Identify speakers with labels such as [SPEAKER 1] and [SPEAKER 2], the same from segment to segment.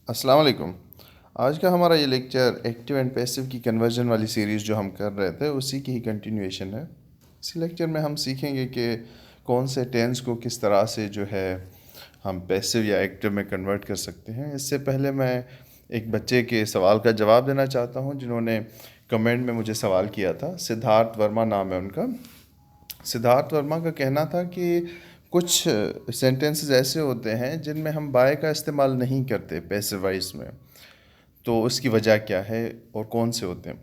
[SPEAKER 1] अस्सलाम वालेकुम। आज का हमारा ये लेक्चर एक्टिव एंड पैसिव की कन्वर्जन वाली सीरीज़ जो हम कर रहे थे उसी की ही कंटिन्यूएशन है। इसी लेक्चर में हम सीखेंगे कि कौन से टेंस को किस तरह से जो है हम पैसिव या एक्टिव में कन्वर्ट कर सकते हैं। इससे पहले मैं एक बच्चे के सवाल का जवाब देना चाहता हूँ जिन्होंने कमेंट में मुझे सवाल किया था। सिद्धार्थ वर्मा नाम है उनका। सिद्धार्थ वर्मा का कहना था कि कुछ सेंटेंसेस ऐसे होते हैं जिनमें हम बाय का इस्तेमाल नहीं करते पैसिव वॉइस में, तो उसकी वजह क्या है और कौन से होते हैं।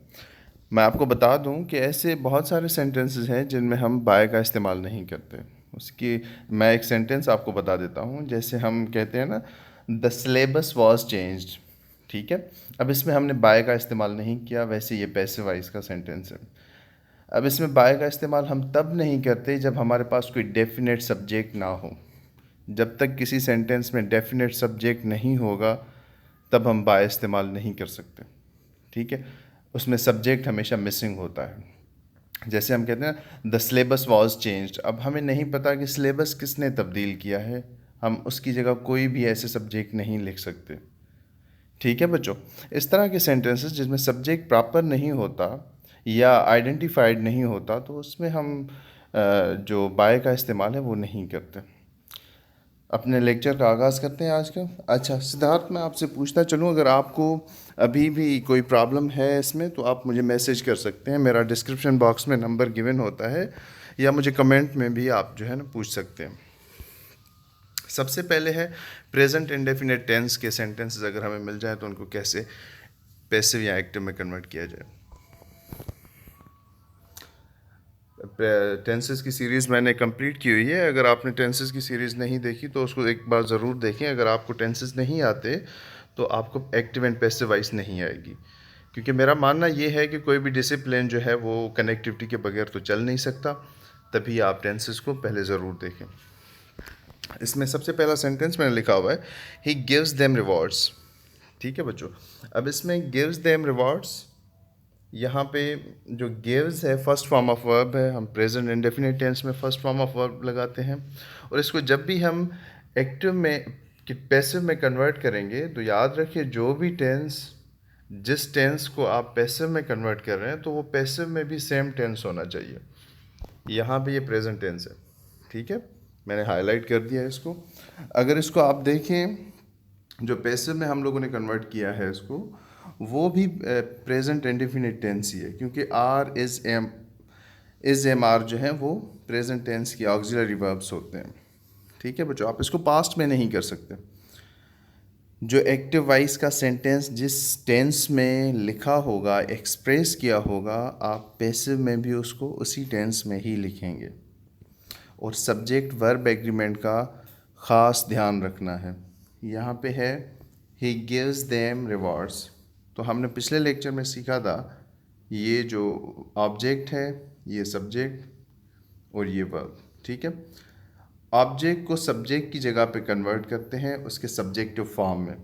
[SPEAKER 1] मैं आपको बता दूं कि ऐसे बहुत सारे सेंटेंसेस हैं जिनमें हम बाय का इस्तेमाल नहीं करते। उसकी मैं एक सेंटेंस आपको बता देता हूं। जैसे हम कहते हैं ना, द सिलेबस वॉज चेंज्ड। ठीक है, अब इसमें हमने बाय का इस्तेमाल नहीं किया, वैसे ये पैसिव वॉइस का सेंटेंस है। अब इसमें बाय का इस्तेमाल हम तब नहीं करते जब हमारे पास कोई डेफिनेट सब्जेक्ट ना हो। जब तक किसी सेंटेंस में डेफिनेट सब्जेक्ट नहीं होगा तब हम बाय इस्तेमाल नहीं कर सकते। ठीक है, उसमें सब्जेक्ट हमेशा मिसिंग होता है। जैसे हम कहते हैं द सिलेबस वॉज चेंज्ड। अब हमें नहीं पता कि सिलेबस किसने तब्दील किया है, हम उसकी जगह कोई भी ऐसे सब्जेक्ट नहीं लिख सकते। ठीक है बच्चों, इस तरह के सेंटेंसेस जिसमें सब्जेक्ट प्रॉपर नहीं होता या आइडेंटिफाइड नहीं होता तो उसमें हम जो बाय का इस्तेमाल है वो नहीं करते। अपने लेक्चर का आगाज़ करते हैं आज का। अच्छा सिद्धार्थ, मैं आपसे पूछता चलूँ, अगर आपको अभी भी कोई प्रॉब्लम है इसमें तो आप मुझे मैसेज कर सकते हैं। मेरा डिस्क्रिप्शन बॉक्स में नंबर गिवन होता है, या मुझे कमेंट में भी आप जो है ना पूछ सकते हैं। सबसे पहले है प्रेजेंट इंडेफिनिट टेंस के सेंटेंसेस अगर हमें मिल जाए तो उनको कैसे पैसिव या एक्टिव में कन्वर्ट किया जाए। टेंसेस की सीरीज़ मैंने कंप्लीट की हुई है। अगर आपने टेंसेस की सीरीज़ नहीं देखी तो उसको एक बार ज़रूर देखें। अगर आपको टेंसेस नहीं आते तो आपको एक्टिव एंड पैसिव वॉइस नहीं आएगी, क्योंकि मेरा मानना ये है कि कोई भी डिसिप्लिन जो है वो कनेक्टिविटी के बगैर तो चल नहीं सकता। तभी आप टेंसेस को पहले ज़रूर देखें। इसमें सबसे पहला सेंटेंस मैंने लिखा हुआ है, ही गिव्स देम रिवॉर्ड्स। ठीक है बच्चों, अब इसमें गिव्स देम रिवॉर्ड्स, यहाँ पे जो गिव्स है फर्स्ट फॉर्म ऑफ वर्ब है। हम प्रेजेंट इंडेफिनिट टेंस में फर्स्ट फॉर्म ऑफ वर्ब लगाते हैं, और इसको जब भी हम एक्टिव में कि पैसिव में कन्वर्ट करेंगे तो याद रखिए जो भी टेंस, जिस टेंस को आप पैसिव में कन्वर्ट कर रहे हैं तो वो पैसिव में भी सेम टेंस होना चाहिए। यहाँ पे ये प्रेजेंट टेंस है। ठीक है, मैंने हाईलाइट कर दिया है इसको। अगर इसको आप देखें, जो पैसिव में हम लोगों ने कन्वर्ट किया है इसको, वो भी प्रेजेंट इंडेफिनिट टेंस ही है, क्योंकि आर इज एम आर जो है वो प्रेजेंट टेंस की ऑक्सिलरी वर्ब्स होते हैं। ठीक है बच्चों, आप इसको पास्ट में नहीं कर सकते। जो एक्टिव वॉइस का सेंटेंस जिस टेंस में लिखा होगा, एक्सप्रेस किया होगा, आप पैसिव में भी उसको उसी टेंस में ही लिखेंगे। और सब्जेक्ट वर्ब एग्रीमेंट का ख़ास ध्यान रखना है। यहाँ पे है ही गिव्स देम रिवॉर्ड्स, तो हमने पिछले लेक्चर में सीखा था ये जो ऑब्जेक्ट है, ये सब्जेक्ट और ये वर्ब। ठीक है, ऑब्जेक्ट को सब्जेक्ट की जगह पे कन्वर्ट करते हैं उसके सब्जेक्टिव फॉर्म में,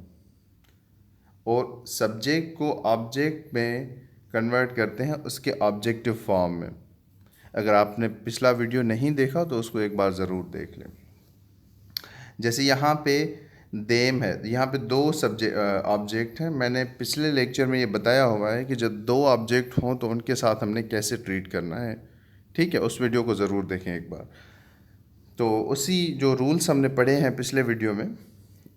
[SPEAKER 1] और सब्जेक्ट को ऑब्जेक्ट में कन्वर्ट करते हैं उसके ऑब्जेक्टिव फॉर्म में। अगर आपने पिछला वीडियो नहीं देखा तो उसको एक बार ज़रूर देख लें। जैसे यहाँ पे देम है, यहाँ पे दो सब्जेक्ट ऑब्जेक्ट हैं। मैंने पिछले लेक्चर में ये बताया हुआ है कि जब दो ऑब्जेक्ट हों तो उनके साथ हमने कैसे ट्रीट करना है। ठीक है, उस वीडियो को ज़रूर देखें एक बार। तो उसी जो रूल्स हमने पढ़े हैं पिछले वीडियो में,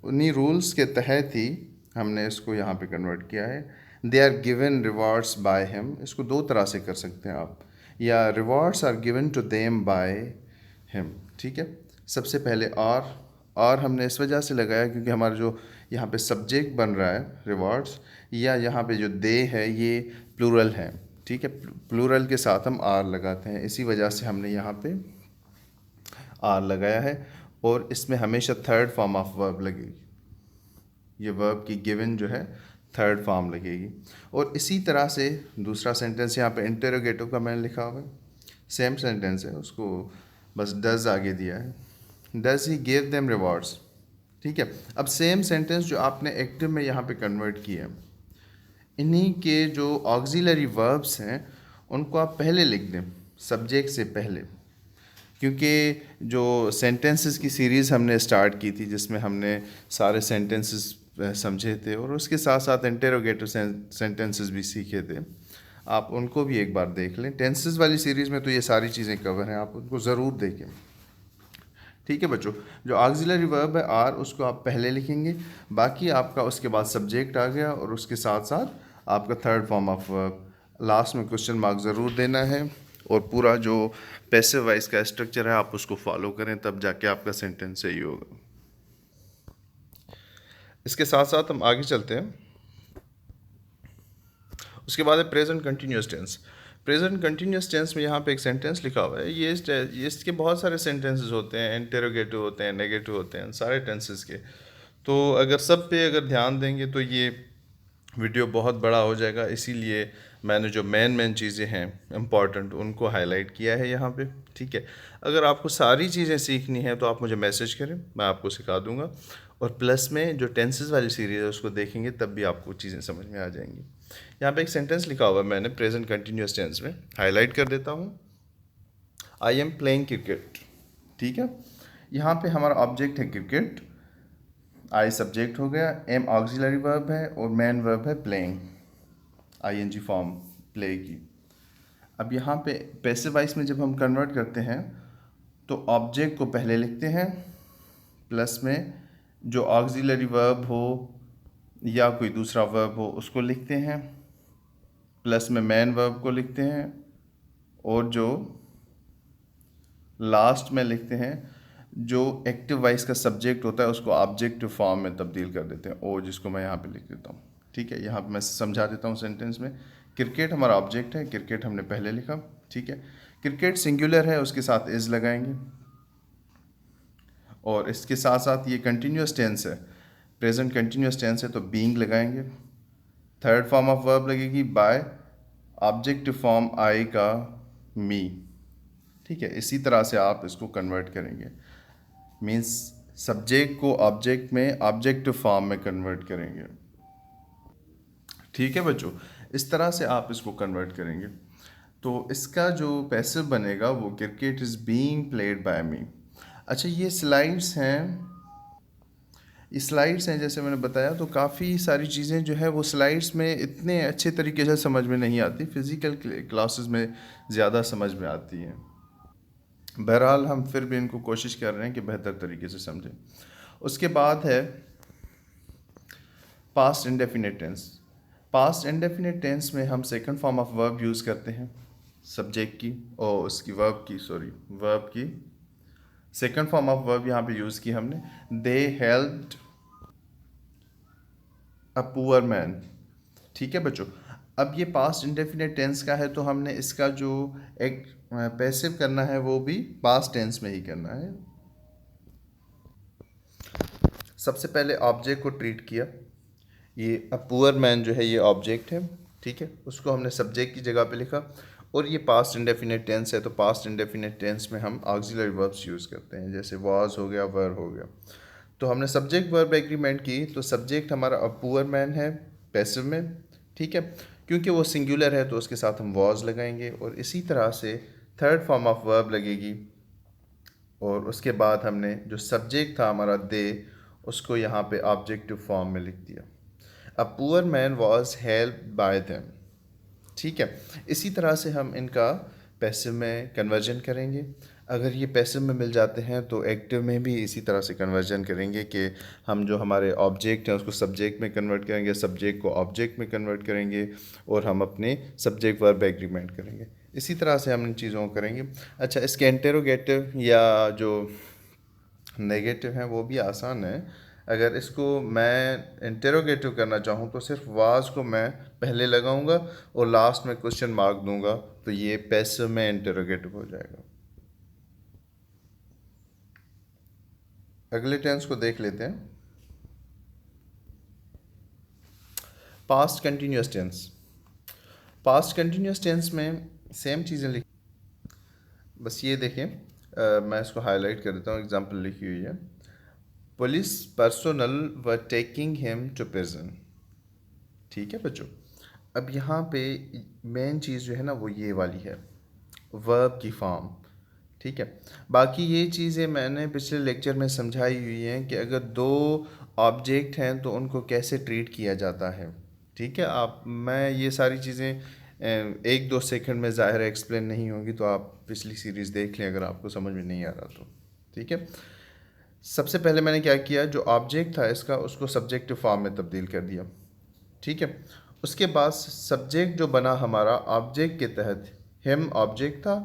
[SPEAKER 1] उन्हीं रूल्स के तहत ही हमने इसको यहाँ पे कन्वर्ट किया है। They are given rewards by him, इसको दो तरह से कर सकते हैं आप, या rewards are given to them by him. ठीक है, सबसे पहले और हमने इस वजह से लगाया क्योंकि हमारा जो यहाँ पे सब्जेक्ट बन रहा है रिवॉर्ड्स, या यहाँ पे जो दे है ये प्लूरल है। ठीक है, प्लूरल के साथ हम आर लगाते हैं, इसी वजह से हमने यहाँ पे आर लगाया है। और इसमें हमेशा थर्ड फॉर्म ऑफ वर्ब लगेगी। ये वर्ब की गिवन जो है थर्ड फॉर्म लगेगी। और इसी तरह से दूसरा सेंटेंस यहाँ पे इंटरोगेटिव का मैंने लिखा हुआ है, सेम सेंटेंस है, उसको बस डज आगे दिया है। Does he give them rewards. ठीक है, अब सेम सेंटेंस जो आपने एक्टिव में यहाँ पे कन्वर्ट किया है, इन्हीं के जो ऑक्सिलरी वर्ब्स हैं उनको आप पहले लिख दें, सब्जेक्ट से पहले। क्योंकि जो सेंटेंसेस की सीरीज़ हमने स्टार्ट की थी जिसमें हमने सारे सेंटेंसेस समझे थे और उसके साथ साथ इंटेरोगेटिव सेंटेंसेस भी सीखे थे। आप उनको भी एक बार देख लें। टेंसेस वाली सीरीज़ में तो ये सारी चीज़ें कवर हैं, आप उनको ज़रूर देखें। ठीक है बच्चों, जो ऑक्सिलरी वर्ब है आर, उसको आप पहले लिखेंगे। बाकी आपका उसके बाद सब्जेक्ट आ गया और उसके साथ साथ आपका third form of verb. Last में क्वेश्चन मार्क ज़रूर देना है और पूरा जो पैसिव वॉइस का स्ट्रक्चर है आप उसको फॉलो करें, तब जाके आपका सेंटेंस सही होगा। इसके साथ साथ हम आगे चलते हैं। उसके बाद है present continuous tense. Present continuous tense में यहाँ पे एक सेंटेंस लिखा हुआ है। ये इसके बहुत सारे सेंटेंसेस होते हैं, इंटेरोगेटिव होते हैं, नेगेटिव होते हैं, सारे टेंसेस के। तो अगर सब पे अगर ध्यान देंगे तो ये वीडियो बहुत बड़ा हो जाएगा, इसीलिए मैंने जो मेन चीज़ें हैं इम्पॉर्टेंट उनको हाईलाइट किया है यहाँ पे। ठीक है, अगर आपको सारी चीज़ें सीखनी है तो आप मुझे मैसेज करें, मैं आपको सिखा दूँगा। और प्लस में जो टेंसेस वाली सीरीज़ है उसको देखेंगे तब भी आपको चीज़ें समझ में आ जाएंगी। यहाँ पे एक सेंटेंस लिखा हुआ है, मैंने प्रेजेंट कंटिन्यूस टेंस में हाईलाइट कर देता हूँ। I am playing cricket. ठीक है, यहाँ पे हमारा ऑब्जेक्ट है क्रिकेट, आई सब्जेक्ट हो गया, एम ऑक्सिलरी वर्ब है और मेन वर्ब है प्लेइंग, आईएनजी फॉर्म प्ले की। अब यहाँ पे पैसिव वॉइस में जब हम कन्वर्ट करते हैं तो ऑब्जेक्ट को पहले लिखते हैं, प्लस में जो ऑक्सिलरी वर्ब हो या कोई दूसरा वर्ब हो उसको लिखते हैं, प्लस में मेन वर्ब को लिखते हैं और जो लास्ट में लिखते हैं जो एक्टिव वॉइस का सब्जेक्ट होता है उसको ऑब्जेक्टिव फॉर्म में तब्दील कर देते हैं, ओ जिसको मैं यहाँ पे लिख देता हूँ। ठीक है, यहाँ पे मैं समझा देता हूँ सेंटेंस में। क्रिकेट हमारा ऑब्जेक्ट है, क्रिकेट हमने पहले लिखा। ठीक है, क्रिकेट सिंगुलर है, उसके साथ इज लगाएंगे और इसके साथ साथ ये कंटिन्यूस टेंस है, प्रेजेंट कंटिन्यूस टेंस है तो बीइंग लगाएंगे। थर्ड फॉर्म ऑफ वर्ब लगेगी बाय, ऑब्जेक्टिव फॉर्म आई का मी। ठीक है, इसी तरह से आप इसको कन्वर्ट करेंगे, मीन्स सब्जेक्ट को ऑब्जेक्ट में ऑब्जेक्टिव फॉर्म में कन्वर्ट करेंगे। ठीक है बच्चों, इस तरह से आप इसको कन्वर्ट करेंगे तो इसका जो पैसिव बनेगा वो cricket is being played by me. अच्छा, ये स्लाइड्स हैं, जैसे मैंने बताया, तो काफ़ी सारी चीज़ें जो है वो स्लाइड्स में इतने अच्छे तरीके से समझ में नहीं आती, फिज़िकल क्लासेस में ज़्यादा समझ में आती हैं। बहरहाल हम फिर भी इनको कोशिश कर रहे हैं कि बेहतर तरीके से समझें। उसके बाद है past indefinite tense. Past indefinite tense में हम second form of verb use करते हैं, सब्जेक्ट की और उसकी वर्ब की सेकंड फॉर्म ऑफ वर्ब यहाँ पे यूज़ की हमने, दे हेल्प्ड अ पुअर मैन। ठीक है बच्चों, अब ये पास्ट इंडेफिनिट टेंस का है तो हमने इसका जो एक पैसिव करना है वो भी पास्ट टेंस में ही करना है। सबसे पहले ऑब्जेक्ट को ट्रीट किया, ये अ पुअर मैन जो है ये ऑब्जेक्ट है। ठीक है, उसको हमने सब्जेक्ट की जगह पे लिखा और ये पास्ट इंडेफिनिट टेंस है तो पास्ट इंडेफिनिट टेंस में हम ऑक्सिलरी वर्ब्स यूज़ करते हैं, जैसे वाज हो गया, वर हो गया। तो हमने सब्जेक्ट वर्ब एग्रीमेंट की तो सब्जेक्ट हमारा अ पुअर मैन है पैसिव में। ठीक है, क्योंकि वो सिंगुलर है तो उसके साथ हम वाज लगाएंगे और इसी तरह से थर्ड फॉर्म ऑफ वर्ब लगेगी और उसके बाद हमने जो सब्जेक्ट था हमारा दे, उसको यहाँ पे ऑब्जेक्टिव फॉर्म में लिख दिया। A poor man was helped bye them. ठीक है, इसी तरह से हम इनका पैसिव में कन्वर्जन करेंगे। अगर ये पैसिव में मिल जाते हैं तो एक्टिव में भी इसी तरह से कन्वर्जन करेंगे कि हम जो हमारे ऑब्जेक्ट हैं उसको सब्जेक्ट में कन्वर्ट करेंगे, सब्जेक्ट को ऑब्जेक्ट में कन्वर्ट करेंगे और हम अपने सब्जेक्ट वर्ब एग्रीमेंट करेंगे। इसी तरह से हम इन चीज़ों को करेंगे। अच्छा, इसके इंटेरोगेटिव या जो नेगेटिव हैं वो भी आसान है। अगर इसको मैं इंटेरोगेटिव करना चाहूँ तो सिर्फ वाज को मैं पहले लगाऊंगा और लास्ट में क्वेश्चन मार्क दूंगा तो ये पैसिव में इंटेरोगेटिव हो जाएगा। अगले टेंस को देख लेते हैं, past continuous tense. Past continuous tense में सेम चीज़ें लिख, बस ये देखें, मैं इसको हाईलाइट कर देता हूँ, एग्जांपल लिखी हुई है, पुलिस पर्सोनल व टेकिंग हिम टू प्रिजन। ठीक है बच्चों, अब यहाँ पे मेन चीज़ जो है ना वो ये वाली है, वर्ब की फॉर्म। ठीक है। बाकी ये चीज़ें मैंने पिछले लेक्चर में समझाई हुई हैं कि अगर दो ऑब्जेक्ट हैं तो उनको कैसे ट्रीट किया जाता है। ठीक है, आप मैं ये सारी चीज़ें एक दो सेकंड में ज़ाहिर है एक्सप्लेन नहीं होंगी, तो आप पिछली सीरीज़ देख लें अगर आपको समझ में नहीं आ रहा तो। ठीक है, सबसे पहले मैंने क्या किया, जो ऑब्जेक्ट था इसका उसको सब्जेक्टिव फॉर्म में तब्दील कर दिया। ठीक है, उसके बाद सब्जेक्ट जो बना हमारा ऑब्जेक्ट के तहत, हिम ऑब्जेक्ट था,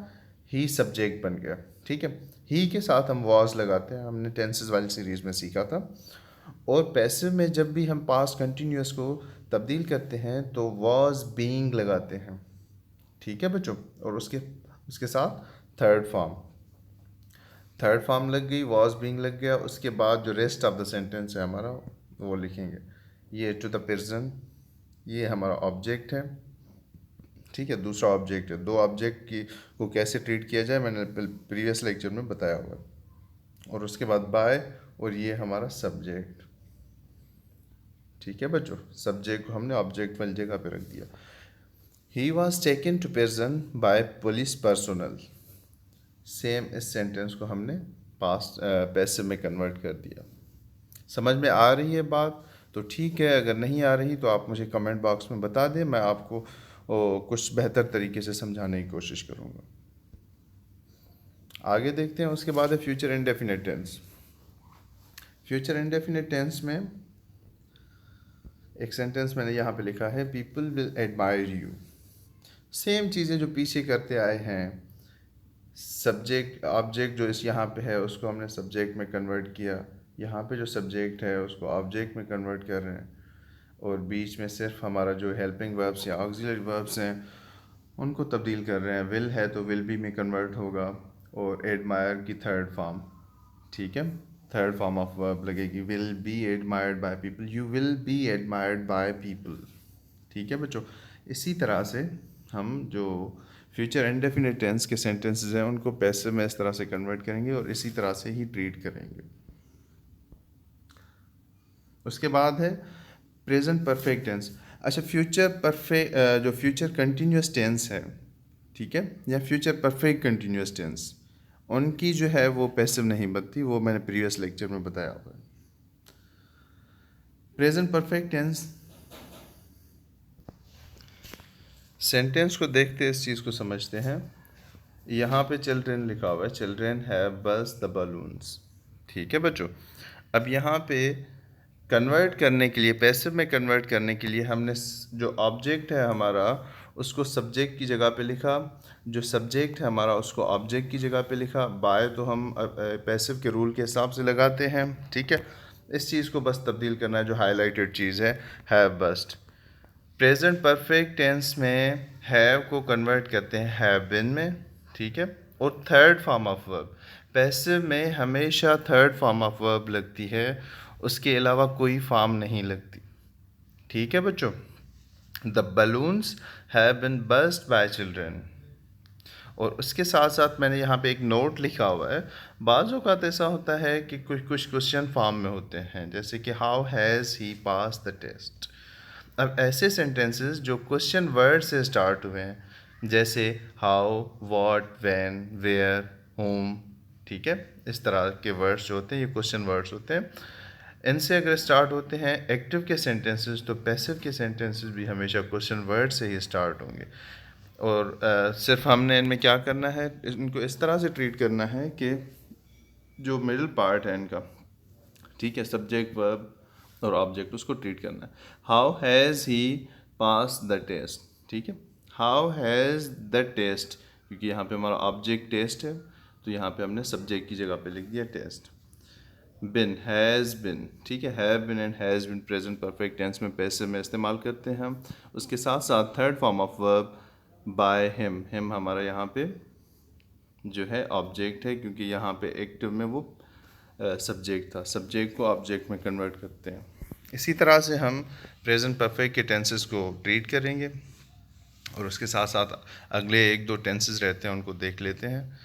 [SPEAKER 1] ही सब्जेक्ट बन गया। ठीक है, ही के साथ हम वॉज लगाते हैं, हमने टेंसेस वाली सीरीज़ में सीखा था। और पैसिव में जब भी हम पास्ट कंटिन्यूअस को तब्दील करते हैं तो वॉज बीइंग लगाते हैं। ठीक है बच्चों, और उसके उसके साथ थर्ड फॉर्म, थर्ड फॉर्म लग गई, वॉज बीइंग लग गया। उसके बाद जो रेस्ट ऑफ द सेंटेंस है हमारा वो लिखेंगे। ये टू द पर्सन, ये हमारा ऑब्जेक्ट है। ठीक है, दूसरा ऑब्जेक्ट है। दो ऑब्जेक्ट की को कैसे ट्रीट किया जाए मैंने प्रीवियस लेक्चर में बताया हुआ है। और उसके बाद बाय, और ये हमारा सब्जेक्ट। ठीक है बच्चों, सब्जेक्ट को हमने ऑब्जेक्ट वाली जगह पे रख दिया। He was taken to prison by police personal, same इस सेंटेंस को हमने पास्ट पैसिव में कन्वर्ट कर दिया। समझ में आ रही है बात तो ठीक है, अगर नहीं आ रही तो आप मुझे कमेंट बॉक्स में बता दें, मैं आपको कुछ बेहतर तरीके से समझाने की कोशिश करूँगा। आगे देखते हैं, उसके बाद है future indefinite tense. Future indefinite tense में एक सेंटेंस मैंने यहाँ पे लिखा है, people will admire you. Same चीज़ें जो पीछे करते आए हैं, सब्जेक्ट ऑब्जेक्ट जो इस यहाँ पे है उसको हमने सब्जेक्ट में कन्वर्ट किया, यहाँ पे जो सब्जेक्ट है उसको ऑब्जेक्ट में कन्वर्ट कर रहे हैं, और बीच में सिर्फ हमारा जो हेल्पिंग वर्ब्स या ऑक्सिलरी वर्ब्स हैं उनको तब्दील कर रहे हैं। विल है तो विल बी में कन्वर्ट होगा, और एडमायर की थर्ड फॉर्म। ठीक है, थर्ड फॉर्म ऑफ वर्ब लगेगी, will be admired by people, you will be admired by people. ठीक है बच्चों, इसी तरह से हम जो फ्यूचर इंडेफिनिट टेंस के सेंटेंसेस हैं उनको पैसिव में इस तरह से कन्वर्ट करेंगे और इसी तरह से ही ट्रीट करेंगे। उसके बाद है प्रेजेंट परफेक्ट टेंस। अच्छा, फ्यूचर परफेक्ट जो फ्यूचर कंटिन्यूस टेंस है, ठीक है, या फ्यूचर परफेक्ट कंटिन्यूस टेंस, उनकी जो है वो पैसिव नहीं बनती, वो मैंने प्रीवियस लेक्चर में बताया हुआ है। प्रेजेंट परफेक्ट टेंस सेंटेंस को देखते इस चीज़ को समझते हैं। यहाँ पे चिल्ड्रेन लिखा हुआ है, children have burst the balloons. ठीक है बच्चों, अब यहाँ पे कन्वर्ट करने के लिए, पैसिव में कन्वर्ट करने के लिए हमने जो ऑब्जेक्ट है हमारा उसको सब्जेक्ट की जगह पे लिखा, जो सब्जेक्ट है हमारा उसको ऑब्जेक्ट की जगह पे लिखा। बाय तो हम पैसिव के रूल के हिसाब से लगाते हैं। ठीक है, इस चीज़ को बस तब्दील करना है, जो हाईलाइटेड चीज़ है have burst. Present perfect tense में हैव को कन्वर्ट करते हैं हैव बिन में। ठीक है, और third form of verb, passive में हमेशा थर्ड फॉर्म ऑफ वर्ब लगती है, उसके अलावा कोई फॉर्म नहीं लगती। ठीक है बच्चों, the balloons have been burst by children. और उसके साथ साथ मैंने यहाँ पे एक नोट लिखा हुआ है, बाज़ औक़ात ऐसा होता है कि कुछ कुछ क्वेश्चन फॉर्म में होते हैं, जैसे कि how has he pass the test. अब ऐसे सेंटेंसेस जो क्वेश्चन वर्ड से स्टार्ट हुए हैं, जैसे how, what, when, where, whom, ठीक है, इस तरह के वर्ड्स जो होते हैं ये क्वेश्चन वर्ड्स होते हैं। इनसे अगर स्टार्ट होते हैं एक्टिव के सेंटेंसेस, तो पैसिव के सेंटेंसेस भी हमेशा क्वेश्चन वर्ड से ही स्टार्ट होंगे। और सिर्फ हमने इनमें क्या करना है, इनको इस तरह से ट्रीट करना है कि जो मिडिल पार्ट है इनका, ठीक है, सब्जेक्ट वर्ब और ऑब्जेक्ट, उसको ट्रीट करना है। How has he pass the test. ठीक है, हाउ हैज़ द टेस्ट, क्योंकि यहाँ पे हमारा ऑब्जेक्ट टेस्ट है तो यहाँ पे हमने सब्जेक्ट की जगह पे लिख दिया टेस्ट। बिन, हैज़ बिन, ठीक है, have been and has been present perfect tense में पैसिव में इस्तेमाल करते हैं हम। उसके साथ साथ third form of verb by him, him हमारा यहाँ पे जो है ऑब्जेक्ट है, क्योंकि यहाँ पे एक्टिव में वो सब्जेक्ट था, सब्जेक्ट को ऑब्जेक्ट में कन्वर्ट करते हैं। इसी तरह से हम प्रेजेंट परफेक्ट के टेंसेस को ट्रीट करेंगे, और उसके साथ साथ अगले एक दो टेंसेस रहते हैं उनको देख लेते हैं।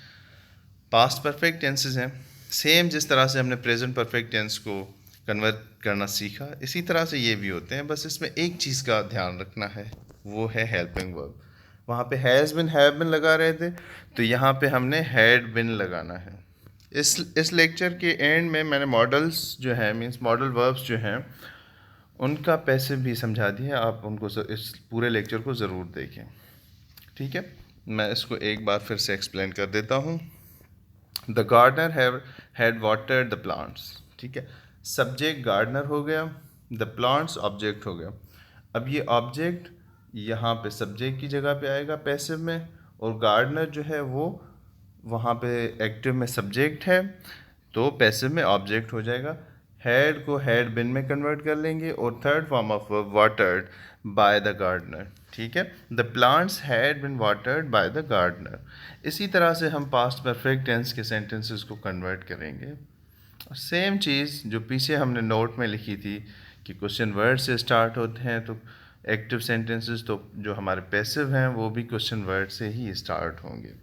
[SPEAKER 1] पास्ट परफेक्ट टेंसेस हैं, सेम जिस तरह से हमने प्रेजेंट परफेक्ट टेंस को कन्वर्ट करना सीखा इसी तरह से ये भी होते हैं, बस इसमें एक चीज़ का ध्यान रखना है, वो है हेल्पिंग वर्ब। वहाँ पे हैज़ बिन हैव बिन लगा रहे थे, तो यहाँ पे हमने हैड बिन लगाना है। इस लेक्चर के एंड में मैंने मॉडल्स जो है मींस मॉडल वर्ब्स जो हैं उनका पैसिव भी समझा दिया, आप उनको इस पूरे लेक्चर को ज़रूर देखें। ठीक है, मैं इसको एक बार फिर से एक्सप्लेन कर देता हूँ। The gardener had watered the plants. ठीक है, सब्जेक्ट गार्डनर हो गया, द प्लांट्स ऑब्जेक्ट हो गया। अब ये ऑब्जेक्ट यहाँ पे सब्जेक्ट की जगह पे आएगा पैसिव में, और गार्डनर जो है वो वहाँ पे एक्टिव में सब्जेक्ट है, तो पैसिव में ऑब्जेक्ट हो जाएगा। हैड को हैड बिन में कन्वर्ट कर लेंगे, और third form of verb watered by the gardener. ठीक है, the plants had been watered by the gardener. इसी तरह से हम पास्ट परफेक्ट टेंस के सेंटेंसेस को कन्वर्ट करेंगे। सेम चीज़ जो पीछे हमने नोट में लिखी थी कि क्वेश्चन वर्ड से स्टार्ट होते हैं, तो एक्टिव सेंटेंसेस तो जो हमारे पैसिव हैं वो भी क्वेश्चन वर्ड से ही स्टार्ट होंगे।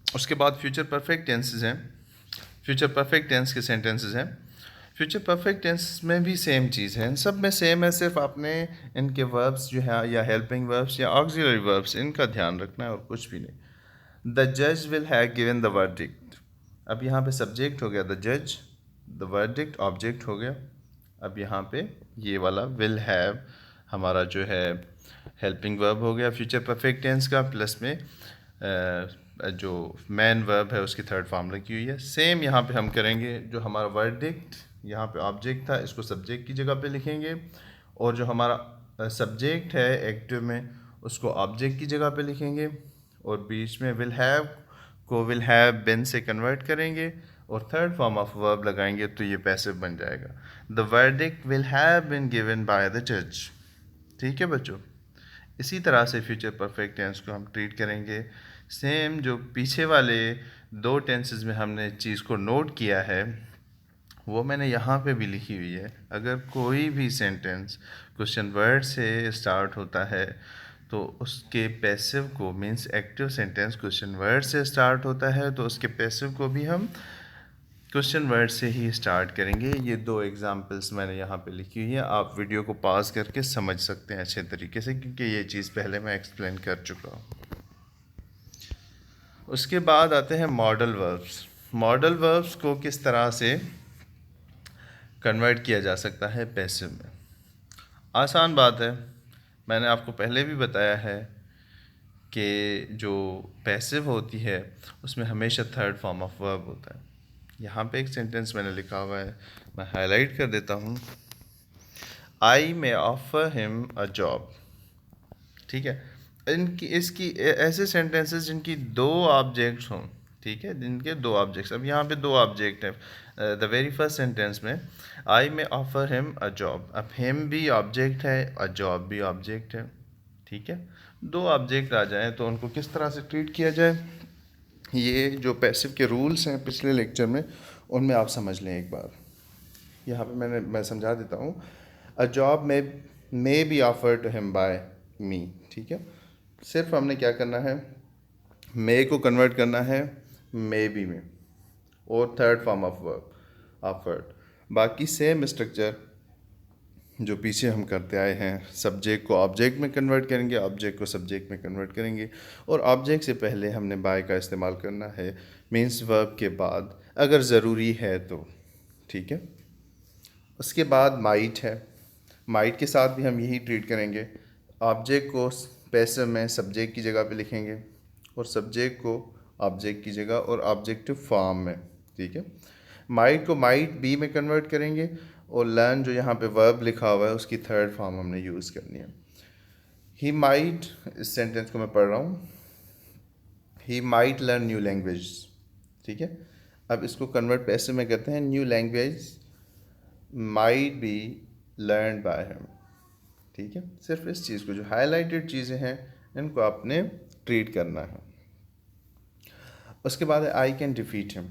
[SPEAKER 1] उसके बाद फ्यूचर परफेक्ट टेंसेस हैं, फ्यूचर परफेक्ट टेंस के सेंटेंसेस हैं। फ्यूचर परफेक्ट टेंस में भी सेम चीज़ है, इन सब में सेम है, सिर्फ आपने इनके वर्ब्स जो है या हेल्पिंग वर्ब्स या ऑक्सिलरी वर्ब्स इनका ध्यान रखना है और कुछ भी नहीं। द जज will have given the verdict. अब यहाँ पे सब्जेक्ट हो गया द जज, द वर्डिक्ट ऑब्जेक्ट हो गया। अब यहाँ पे ये वाला विल हैव हमारा जो है हेल्पिंग वर्ब हो गया फ्यूचर परफेक्ट टेंस का, प्लस में जो मैन वर्ब है उसकी थर्ड फॉर्म लगी हुई है। सेम यहाँ पे हम करेंगे, जो हमारा वर्डिक्ट यहाँ पे ऑब्जेक्ट था इसको सब्जेक्ट की जगह पे लिखेंगे, और जो हमारा सब्जेक्ट है एक्टिव में उसको ऑब्जेक्ट की जगह पे लिखेंगे, और बीच में विल हैव को विल हैव बिन से कन्वर्ट करेंगे, और थर्ड फॉर्म ऑफ वर्ब लगाएंगे तो ये पैसिव बन जाएगा। The verdict will have been given by the जज। ठीक है बच्चों, इसी तरह से फ्यूचर परफेक्ट टेंस को हम ट्रीट करेंगे। सेम जो पीछे वाले दो टेंसेस में हमने चीज़ को नोट किया है वो मैंने यहाँ पे भी लिखी हुई है। अगर कोई भी सेंटेंस क्वेश्चन वर्ड से स्टार्ट होता है तो उसके पैसिव को means active sentence question word से स्टार्ट होता है तो उसके पैसिव को भी हम क्वेश्चन वर्ड से ही स्टार्ट करेंगे। ये दो एग्जांपल्स मैंने यहाँ पे लिखी हुई है, आप वीडियो को पॉज करके समझ सकते हैं अच्छे तरीके से, क्योंकि ये चीज़ पहले मैं एक्सप्लेन कर चुका हूँ। उसके बाद आते हैं मॉडल वर्ब्स। मॉडल वर्ब्स को किस तरह से कन्वर्ट किया जा सकता है पैसिव में? आसान बात है, मैंने आपको पहले भी बताया है कि जो पैसिव होती है उसमें हमेशा थर्ड फॉर्म ऑफ वर्ब होता है। यहाँ पे एक सेंटेंस मैंने लिखा हुआ है, मैं हाईलाइट कर देता हूँ। आई मे ऑफर हिम अ जॉब। ठीक है, इनकी इसकी ऐसे सेंटेंसेस जिनकी दो ऑब्जेक्ट्स हों, ठीक है, जिनके दो ऑब्जेक्ट्स। अब यहाँ पे दो ऑब्जेक्ट हैं। द वेरी फर्स्ट सेंटेंस में आई मे ऑफर हिम अ जॉब, अब हिम भी ऑब्जेक्ट है, अ जॉब भी ऑब्जेक्ट है। ठीक है, दो ऑब्जेक्ट आ जाएं तो उनको किस तरह से ट्रीट किया जाए, ये जो पैसिव के रूल्स हैं पिछले लेक्चर में उनमें आप समझ लें एक बार। यहाँ पे मैं समझा देता हूँ। A job may be offer to him by me. ठीक है, सिर्फ हमने क्या करना है, मे को कन्वर्ट करना है मे बी में, और third form of verb offered. बाकी सेम स्ट्रक्चर जो पीछे हम करते आए हैं, सब्जेक्ट को ऑब्जेक्ट में कन्वर्ट करेंगे, ऑब्जेक्ट को सब्जेक्ट में कन्वर्ट करेंगे, और ऑब्जेक्ट से पहले हमने बाय का इस्तेमाल करना है मीन्स वर्ब के बाद अगर ज़रूरी है तो। ठीक है, उसके बाद माइट है, माइट के साथ भी हम यही ट्रीट करेंगे। ऑब्जेक्ट को पैसिव में सब्जेक्ट की जगह पे लिखेंगे, और सब्जेक्ट को ऑब्जेक्ट की जगह और ऑब्जेक्टिव फॉर्म में। ठीक है, माइट को माइट बी में कन्वर्ट करेंगे, और लर्न जो यहाँ पे वर्ब लिखा हुआ है उसकी थर्ड फॉर्म हमने यूज़ करनी है। ही माइट, इस सेंटेंस को मैं पढ़ रहा हूँ, he might learn new language. ठीक है, अब इसको कन्वर्ट पैसिव में करते हैं, new language might be learn by him. ठीक है, सिर्फ इस चीज़ को, जो हाईलाइटेड चीज़ें हैं इनको आपने ट्रीट करना है। उसके बाद है I can defeat him,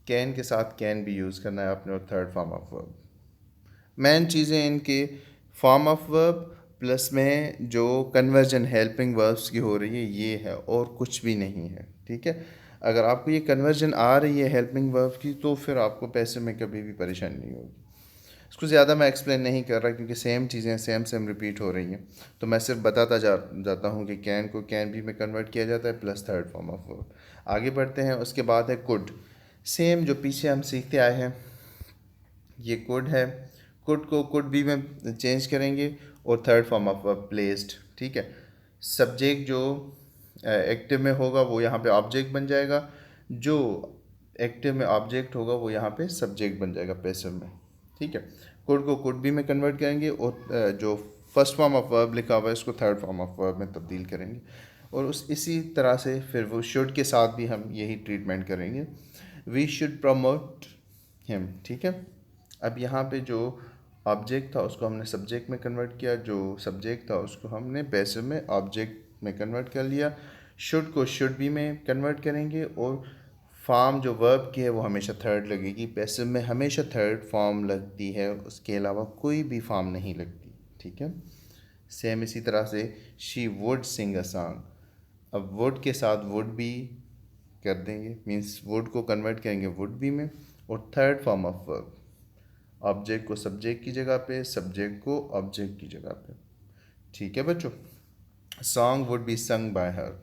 [SPEAKER 1] can के साथ कैन भी यूज़ करना है आपने, और third form of verb. Main चीज़ें इनके फॉर्म ऑफ वर्ब प्लस में जो कन्वर्जन हेल्पिंग वर्ब्स की हो रही है ये है, और कुछ भी नहीं है। ठीक है, अगर आपको ये कन्वर्जन आ रही है हेल्पिंग वर्ब की तो फिर आपको पैसे में कभी भी परेशानी नहीं होगी। इसको ज़्यादा मैं एक्सप्लेन नहीं कर रहा क्योंकि सेम चीज़ें सेम रिपीट हो रही हैं, तो मैं सिर्फ बताता जाता हूँ कि कैन को कैन भी में कन्वर्ट किया जाता है plus third form of verb. आगे बढ़ते हैं। उसके बाद है कुड। सेम जो पीछे हम सीखते आए हैं, ये कुड है। कुड को कुड बी में चेंज करेंगे और third form of verb placed. ठीक है। सब्जेक्ट जो एक्टिव में होगा वो यहाँ पे ऑब्जेक्ट बन जाएगा, जो एक्टिव में ऑब्जेक्ट होगा वो यहाँ पे सब्जेक्ट बन जाएगा पैसिव में। ठीक है। कुड को कुड बी में कन्वर्ट करेंगे और जो फर्स्ट फॉर्म ऑफ वर्ब लिखा हुआ है उसको थर्ड फॉर्म ऑफ वर्ब में तब्दील करेंगे। और उस इसी तरह से फिर वो शुड के साथ भी हम यही ट्रीटमेंट करेंगे। We should promote him. ठीक है। अब यहाँ पे जो ऑब्जेक्ट था उसको हमने सब्जेक्ट में कन्वर्ट किया, जो सब्जेक्ट था उसको हमने पैसिव में ऑब्जेक्ट में कन्वर्ट कर लिया। शुड को शुड बी में कन्वर्ट करेंगे और फॉर्म जो वर्ब की है वो हमेशा थर्ड लगेगी। पैसिव में हमेशा थर्ड फॉर्म लगती है, उसके अलावा कोई भी फॉर्म नहीं लगती। ठीक है। सेम इसी तरह से she would Singh a song. अब वुड के साथ वुड बी कर देंगे, मीन्स वुड को कन्वर्ट करेंगे वुड बी में और third form of verb object को सब्जेक्ट की जगह पे, सब्जेक्ट को ऑब्जेक्ट की जगह पे। ठीक है बच्चों। Song would be sung by हर।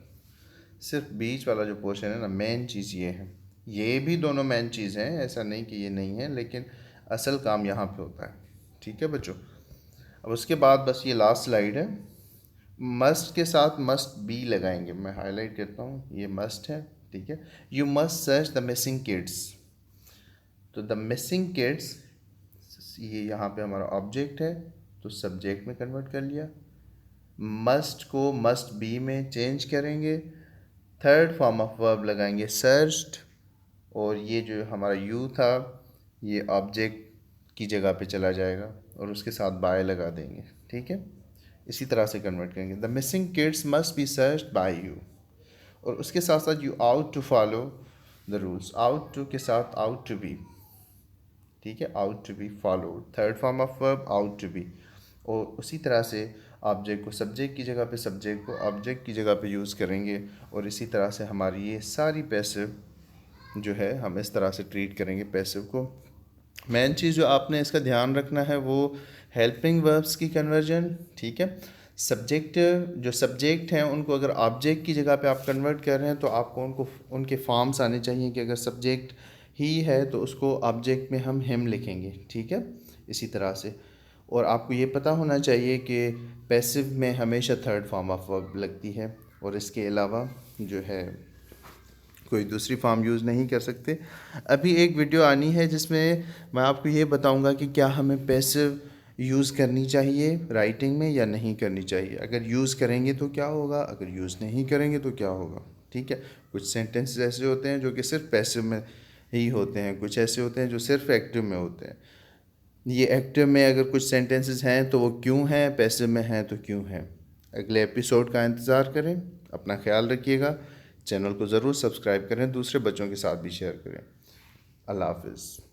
[SPEAKER 1] सिर्फ बीच वाला जो पोर्शन है ना, मेन चीज़ ये है। ये भी दोनों मेन चीज़ हैं, ऐसा नहीं कि ये नहीं है, लेकिन असल काम यहाँ पे होता है। ठीक है बच्चों। अब उसके बाद बस ये लास्ट स्लाइड है। मस्ट के साथ मस्ट बी लगाएंगे, मैं हाईलाइट करता हूँ, ये मस्ट है। ठीक है। You must search the missing kids. तो द मिसिंग किड्स, ये यहाँ पे हमारा ऑब्जेक्ट है तो सब्जेक्ट में कन्वर्ट कर लिया। मस्ट को मस्ट बी में चेंज करेंगे, थर्ड फॉर्म ऑफ वर्ब लगाएंगे सर्च्ड, और ये जो हमारा यू था ये ऑब्जेक्ट की जगह पे चला जाएगा और उसके साथ बाय लगा देंगे। ठीक है। इसी तरह से कन्वर्ट करेंगे। The missing kids must be searched by you, और उसके साथ साथ you ought to follow the rules. Ought to के साथ आउट टू बी। ठीक है। Ought to be followed, third form of verb ought to be. और उसी तरह से ऑब्जेक्ट को सब्जेक्ट की जगह पे, सब्जेक्ट को ऑब्जेक्ट की जगह पे यूज़ करेंगे। और इसी तरह से हमारी ये सारी पैसिव जो है हम इस तरह से ट्रीट करेंगे पैसिव को। मेन चीज़ जो आपने इसका ध्यान रखना है वो हेल्पिंग वर्ब्स की कन्वर्जन। ठीक है। सब्जेक्ट, जो सब्जेक्ट हैं उनको अगर ऑब्जेक्ट की जगह पे आप कन्वर्ट कर रहे हैं तो आपको उनको उनके फॉर्म्स आने चाहिए कि अगर सब्जेक्ट ही है तो उसको ऑब्जेक्ट में हम हिम लिखेंगे। ठीक है। इसी तरह से, और आपको ये पता होना चाहिए कि पैसिव में हमेशा थर्ड फॉर्म ऑफ वर्ब लगती है और इसके अलावा जो है कोई दूसरी फॉर्म यूज़ नहीं कर सकते। अभी एक वीडियो आनी है जिसमें मैं आपको ये बताऊंगा कि क्या हमें पैसिव यूज़ करनी चाहिए राइटिंग में या नहीं करनी चाहिए। अगर यूज़ करेंगे तो क्या होगा, अगर यूज़ नहीं करेंगे तो क्या होगा। ठीक है। कुछ सेंटेंसेस ऐसे होते हैं जो कि सिर्फ पैसिव में ही होते हैं, कुछ ऐसे होते हैं जो सिर्फ एक्टिव में होते हैं। ये एक्टिव में अगर कुछ सेंटेंसेस हैं तो वो क्यों हैं, पैसिव में हैं तो क्यों हैं। अगले एपिसोड का इंतज़ार करें। अपना ख्याल रखिएगा। चैनल को ज़रूर सब्सक्राइब करें, दूसरे बच्चों के साथ भी शेयर करें। अल्लाह हाफिज़।